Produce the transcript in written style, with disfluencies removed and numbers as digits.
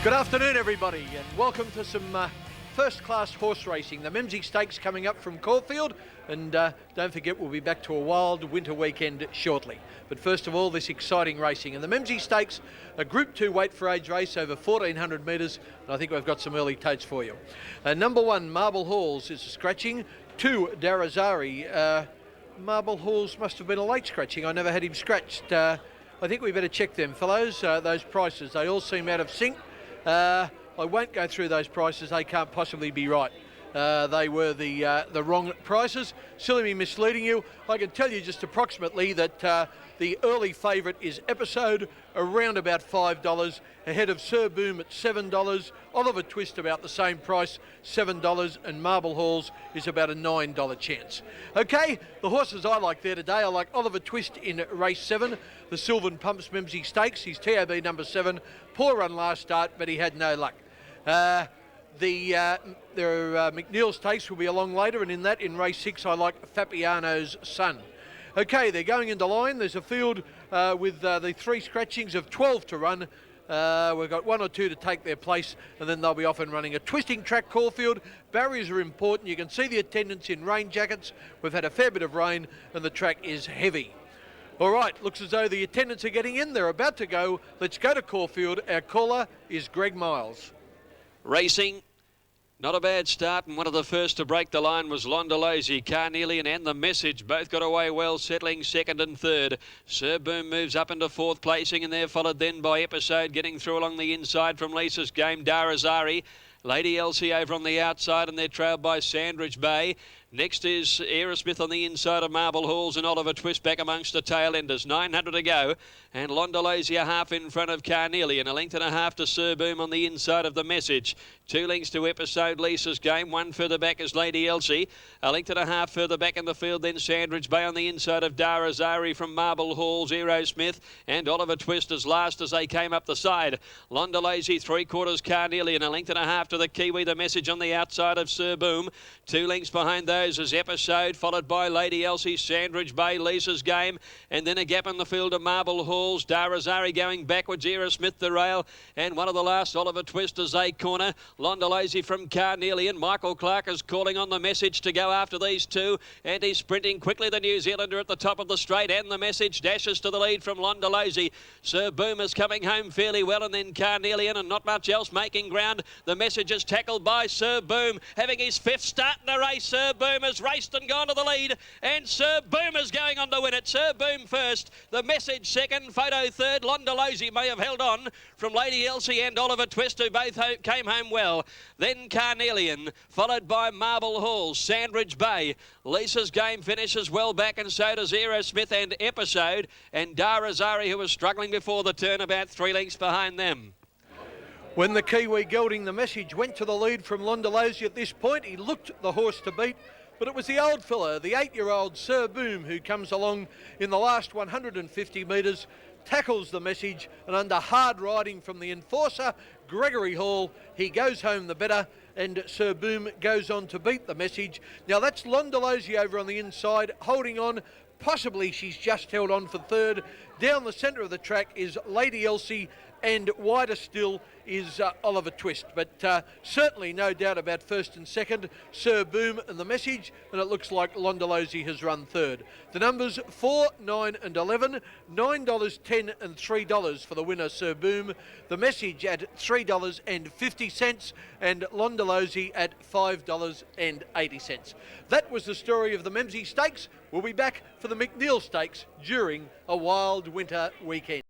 Good afternoon, everybody, and welcome to some first-class horse racing. The Memsie Stakes coming up from Caulfield, and don't forget we'll be back to a wild winter weekend shortly. But first of all, this exciting racing. And the Memsie Stakes, a Group 2 weight for age race over 1,400 metres, and I think we've got some early totes for you. Number 1, Marble Halls, is a scratching. 2, Darazari. Marble Halls must have been a late scratching. I never had him scratched. I think we better check them, fellows, those prices. They all seem out of sync. I won't go through those prices, they can't possibly be right. They were the wrong prices. Silly me misleading you. I can tell you just approximately that the early favourite is Episode, around about $5, ahead of Sir Boom at $7, Oliver Twist about the same price, $7, and Marble Halls is about a $9 chance. Okay, the horses I like there today, I like Oliver Twist in race 7, the Sylvan Pumps Memsie Stakes. He's TAB number 7, poor run last start, but he had no luck. The McNeil Stakes will be along later, and in race 6 I like Fabiano's Son. Okay, they're going into line. There's a field with the 3 scratchings of 12 to run. We've got 1 or 2 to take their place, and then they'll be off and running. A twisting track, Caulfield. Barriers are important. You can see the attendants in rain jackets. We've had a fair bit of rain, and the track is heavy. All right, looks as though the attendants are getting in. They're about to go. Let's go to Caulfield. Our caller is Greg Miles. Racing, not a bad start, and one of the first to break the line was Londolozy. Carnelian and The Message both got away well, settling second and third. Sir Boom moves up into 4th placing, and they're followed then by Episode, getting through along the inside from Lisa's Game. Darazari, Lady Elsie over on the outside, and they're trailed by Sandridge Bay. Next is Aerosmith on the inside of Marble Halls, and Oliver Twist back amongst the tail enders. 900 to go, and Londolozy a half in front of Carnelian. A length and a half to Sir Boom on the inside of The Message. 2 lengths to Episode, Lisa's Game. 1 further back is Lady Elsie. A length and a half further back in the field, then Sandridge Bay on the inside of Darazari from Marble Halls, Aerosmith, and Oliver Twist as last as they came up the side. Londolozy 3/4 Carnelian. A length and a half to the Kiwi, The Message on the outside of Sir Boom. 2 lengths behind those is Episode, followed by Lady Elsie, Sandridge Bay, Lisa's Game, and then a gap in the field of Marble Halls. Darazari going backwards, Aerosmith the rail, and one of the last, Oliver Twist as they corner. Londolozy from Carnelian. Michael Clark is calling on The Message to go after these two, and he's sprinting quickly. The New Zealander at the top of the straight, and The Message dashes to the lead from Londolozy. Sir Boom is coming home fairly well, and then Carnelian, and not much else making ground. The Message is tackled by Sir Boom, having his 5th start in the race. Sir Boom has raced and gone to the lead, and Sir Boom is going on to win it. Sir Boom first, The Message second, Photo third. Londolozy may have held on from Lady Elsie and Oliver Twist, who both came home well. Then Carnelian, followed by Marble Halls, Sandridge Bay. Lisa's Game finishes well back, and so does Aerosmith and Episode, and Darazari, who was struggling before the turn, about 3 lengths behind them. When the Kiwi gelding The Message went to the lead from Londolozy at this point, he looked the horse to beat, but it was the old fella, the 8-year-old Sir Boom, who comes along in the last 150 metres, tackles The Message, and under hard riding from the enforcer, Gregory Hall, he goes home the better, and Sir Boom goes on to beat The Message. Now that's Londolozy over on the inside, holding on. Possibly she's just held on for third. Down the centre of the track is Lady Elsie, and wider still is Oliver Twist. But certainly no doubt about first and second, Sir Boom and The Message, and it looks like Londolozy has run third. The numbers 4, 9 and 11, $9, 10 and $3 for the winner, Sir Boom. The Message at $3.50, and Londolozy at $5.80. That was the story of the Memsie Stakes. We'll be back for the McNeil Stakes during a wild winter weekend.